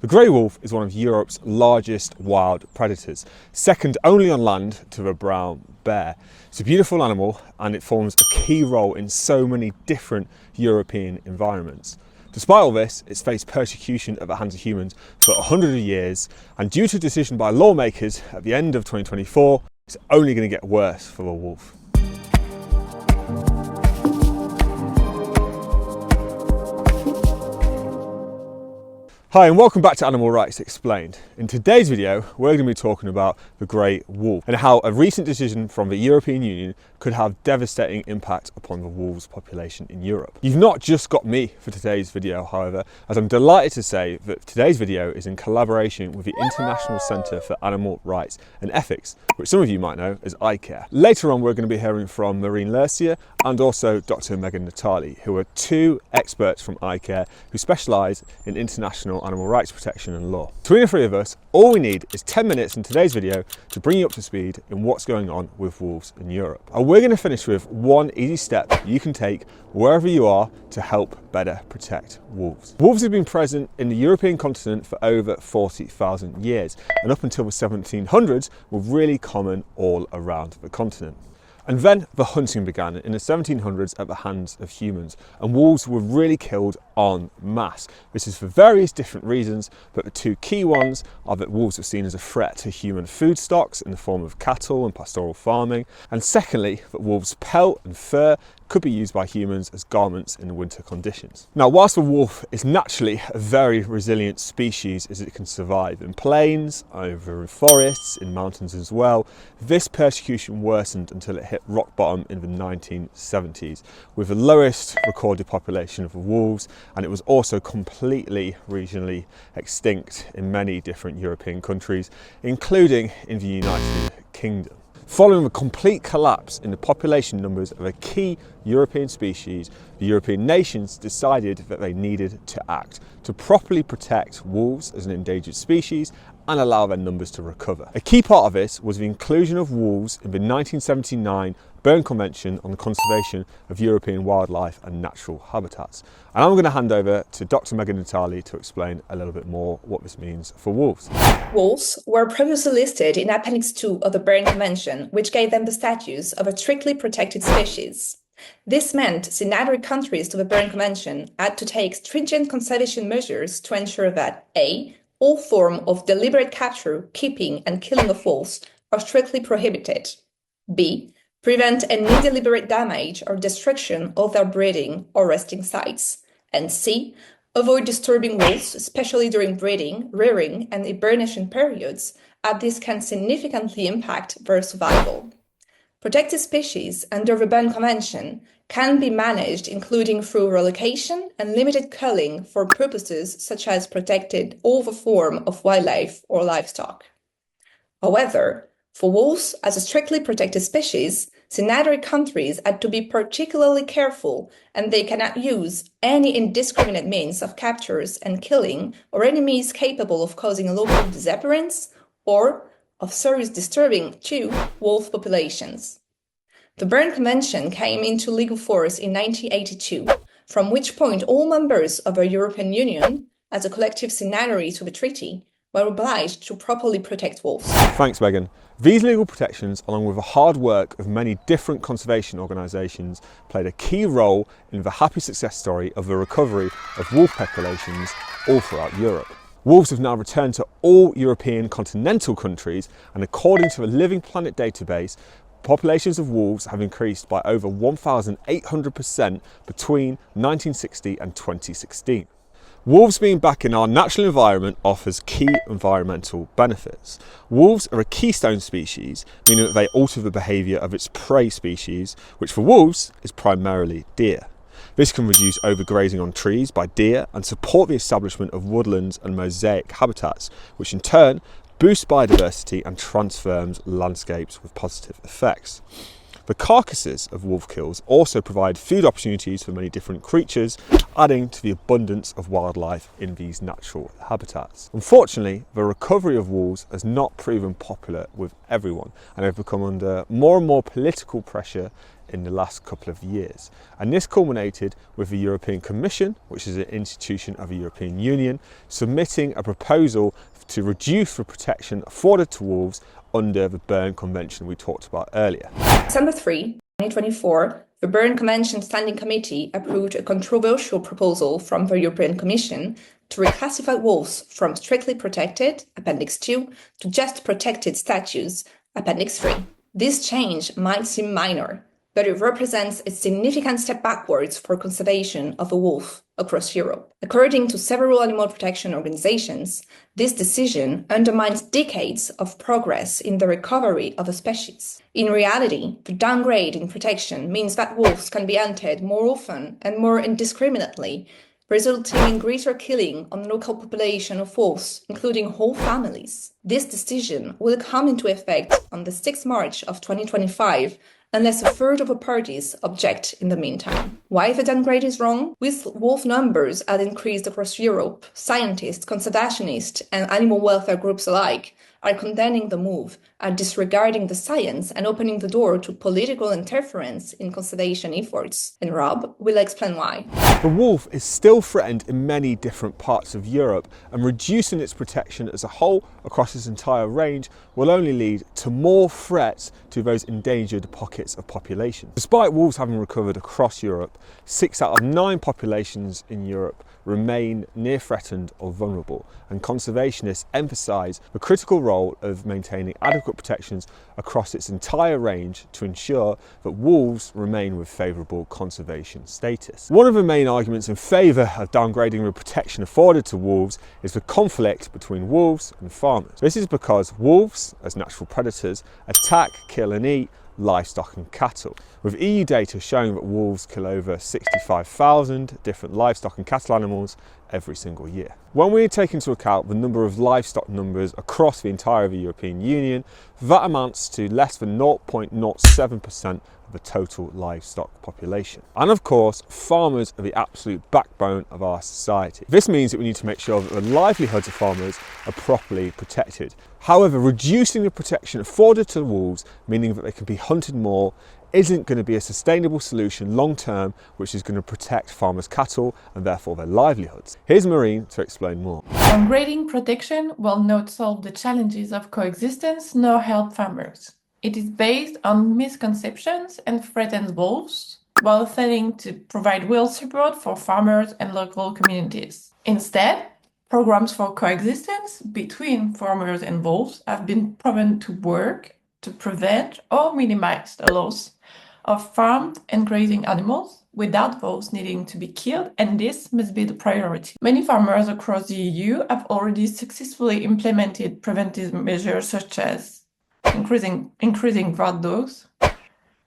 The grey wolf is one of Europe's largest wild predators, second only on land to the brown bear. It's a beautiful animal and it forms a key role in so many different European environments. Despite all this, it's faced persecution at the hands of humans for 100 years, and due to a decision by lawmakers at the end of 2024, it's only going to get worse for the wolf. Hi and welcome back to Animal Rights Explained. In today's video, we're going to be talking about the grey wolf and how a recent decision from the European Union could have devastating impact upon the wolves population in Europe. You've not just got me for today's video, however, as I'm delighted to say that today's video is in collaboration with the International Centre for Animal Rights and Ethics, which some of you might know as ICARE. Later on, we're going to be hearing from Marine and also Dr. Meganne, who are two experts from ICARE who specialise in international animal rights protection and law. Between the three of us, all we need is 10 minutes in today's video to bring you up to speed in what's going on with wolves in Europe. And we're going to finish with one easy step you can take wherever you are to help better protect wolves. Wolves have been present in the European continent for over 40,000 years, and up until the 1700s were really common all around the continent. And then the hunting began in the 1700s at the hands of humans, and wolves were really killed en masse. This is for various different reasons, but the two key ones are that wolves were seen as a threat to human food stocks in the form of cattle and pastoral farming, and secondly, that wolves' pelt and fur could be used by humans as garments in winter conditions. Now, whilst the wolf is naturally a very resilient species as it can survive in plains, over in forests, in mountains as well, this persecution worsened until it hit rock bottom in the 1970s, with the lowest recorded population of wolves, and it was also completely regionally extinct in many different European countries, including in the United Kingdom. Following the complete collapse in the population numbers of a key European species, the European nations decided that they needed to act to properly protect wolves as an endangered species and allow their numbers to recover. A key part of this was the inclusion of wolves in the 1979 Berne Convention on the Conservation of European Wildlife and Natural Habitats. And I'm going to hand over to Dr. Meganne to explain a little bit more what this means for wolves. Wolves were previously listed in Appendix 2 of the Berne Convention, which gave them the status of a strictly protected species. This meant signatory countries to the Berne Convention had to take stringent conservation measures to ensure that A. all form of deliberate capture, keeping and killing of wolves are strictly prohibited. B. prevent any deliberate damage or destruction of their breeding or resting sites. And C. avoid disturbing wolves, especially during breeding, rearing and hibernation periods, as this can significantly impact their survival. Protected species under the Berne Convention can be managed including through relocation and limited culling for purposes such as protected other form of wildlife or livestock. However, for wolves as a strictly protected species, signatory countries had to be particularly careful, and they cannot use any indiscriminate means of captures and killing or any means capable of causing local disappearance or of serious disturbing to wolf populations. The Berne Convention came into legal force in 1982, from which point all members of the European Union, as a collective signatory to the treaty, were obliged to properly protect wolves. Thanks, Megan. These legal protections, along with the hard work of many different conservation organisations, played a key role in the happy success story of the recovery of wolf populations all throughout Europe. Wolves have now returned to all European continental countries, and according to the Living Planet database, populations of wolves have increased by over 1,800% between 1960 and 2016. Wolves being back in our natural environment offers key environmental benefits. Wolves are a keystone species, meaning that they alter the behaviour of its prey species, which for wolves is primarily deer. This can reduce overgrazing on trees by deer and support the establishment of woodlands and mosaic habitats, which in turn boosts biodiversity and transforms landscapes with positive effects. The carcasses of wolf kills also provide food opportunities for many different creatures, adding to the abundance of wildlife in these natural habitats. Unfortunately, the recovery of wolves has not proven popular with everyone, and have become under more and more political pressure in the last couple of years. And this culminated with the European Commission, which is an institution of the European Union, submitting a proposal to reduce the protection afforded to wolves under the Berne Convention we talked about earlier. December 3, 2024, the Berne Convention Standing Committee approved a controversial proposal from the European Commission to reclassify wolves from strictly protected, Appendix 2, to just protected status, Appendix 3. This change might seem minor, but it represents a significant step backwards for conservation of the wolf across Europe. According to several animal protection organizations, this decision undermines decades of progress in the recovery of a species. In reality, the downgrade in protection means that wolves can be hunted more often and more indiscriminately, resulting in greater killing on local population of wolves, including whole families. This decision will come into effect on the 6th March of 2025, unless a third of the parties object in the meantime. Why the downgrade is wrong? With wolf numbers had increased across Europe, scientists, conservationists, and animal welfare groups alike are condemning the move, are disregarding the science and opening the door to political interference in conservation efforts. And Rob will explain why. The wolf is still threatened in many different parts of Europe, and reducing its protection as a whole across its entire range will only lead to more threats to those endangered pockets of population. Despite wolves having recovered across Europe, 6 out of 9 populations in Europe remain near threatened or vulnerable, and conservationists emphasise the critical role of maintaining adequate protections across its entire range to ensure that wolves remain with favourable conservation status. One of the main arguments in favour of downgrading the protection afforded to wolves is the conflict between wolves and farmers. This is because wolves, as natural predators, attack, kill and eat livestock and cattle, with EU data showing that wolves kill over 65,000 different livestock and cattle animals every single year. When we take into account the number of livestock numbers across the entire of the European Union, that amounts to less than 0.07% of the total livestock population. And of course, farmers are the absolute backbone of our society. This means that we need to make sure that the livelihoods of farmers are properly protected. However, reducing the protection afforded to wolves, meaning that they can be hunted more, isn't going to be a sustainable solution long term, which is going to protect farmers' cattle and therefore their livelihoods. Here's Marine to explain more. Downgrading protection will not solve the challenges of coexistence nor help farmers. It is based on misconceptions and threatens wolves, while failing to provide real support for farmers and local communities. Instead, programs for coexistence between farmers and wolves have been proven to work to prevent or minimize the loss of farmed and grazing animals without wolves needing to be killed, and this must be the priority. Many farmers across the EU have already successfully implemented preventive measures such as increasing guard dogs,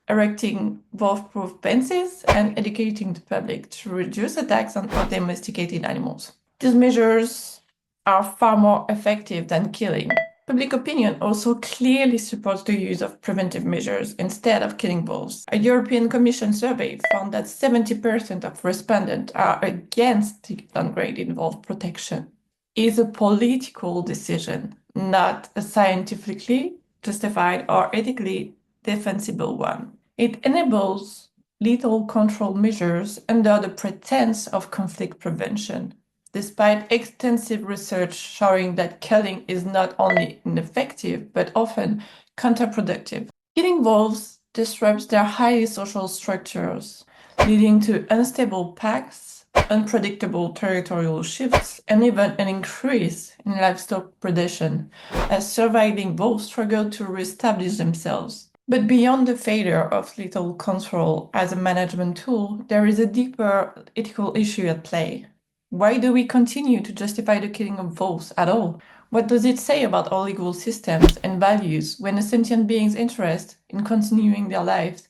erecting wolf-proof fences, and educating the public to reduce attacks on domesticated animals. These measures are far more effective than killing. Public opinion also clearly supports the use of preventive measures instead of killing wolves. A European Commission survey found that 70% of respondents are against the downgrade in wolf protection. It is a political decision, not a scientifically justified or ethically defensible one. It enables lethal control measures under the pretense of conflict prevention, despite extensive research showing that culling is not only ineffective, but often counterproductive. Killing wolves disrupts their highly social structures, leading to unstable packs, unpredictable territorial shifts, and even an increase in livestock predation, as surviving wolves struggle to reestablish themselves. But beyond the failure of lethal control as a management tool, there is a deeper ethical issue at play. Why do we continue to justify the killing of wolves at all? What does it say about our legal systems and values when a sentient being's interest in continuing their lives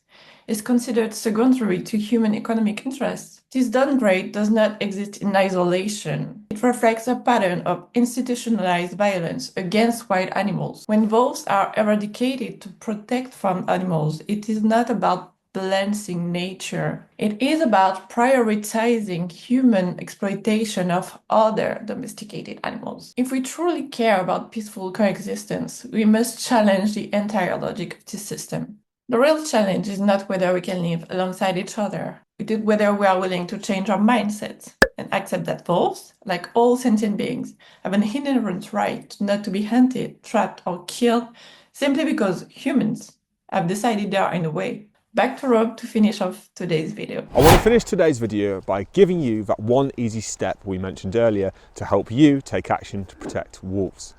is considered secondary to human economic interests? This downgrade does not exist in isolation. It reflects a pattern of institutionalized violence against wild animals. When wolves are eradicated to protect farmed animals, it is not about balancing nature. It is about prioritizing human exploitation of other domesticated animals. If we truly care about peaceful coexistence, we must challenge the entire logic of this system. The real challenge is not whether we can live alongside each other. It is whether we are willing to change our mindsets and accept that wolves, like all sentient beings, have an inherent right not to be hunted, trapped, or killed simply because humans have decided they are in the way. Back to Rob to finish off today's video. I want to finish today's video by giving you that one easy step we mentioned earlier to help you take action to protect wolves.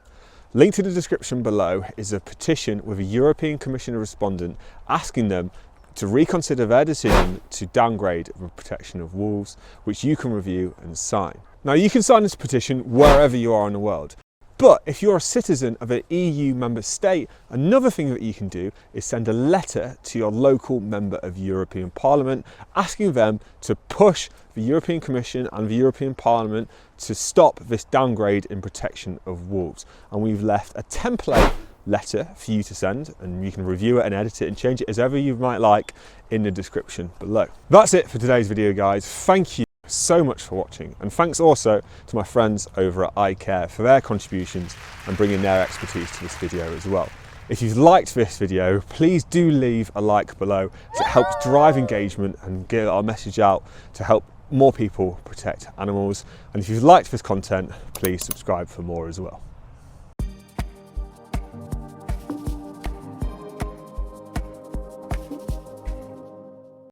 Linked in the description below is a petition with a European Commission respondent asking them to reconsider their decision to downgrade the protection of wolves, which you can review and sign. Now, you can sign this petition wherever you are in the world. But if you're a citizen of an EU member state, another thing that you can do is send a letter to your local member of European Parliament asking them to push the European Commission and the European Parliament to stop this downgrade in protection of wolves. And we've left a template letter for you to send, and you can review it and edit it and change it as ever you might like in the description below. That's it for today's video, guys. Thank you so much for watching, and thanks also to my friends over at ICARE for their contributions and bringing their expertise to this video as well. If you've liked this video, please do leave a like below, as it helps drive engagement and get our message out to help more people protect animals. And if you've liked this content, please subscribe for more as well.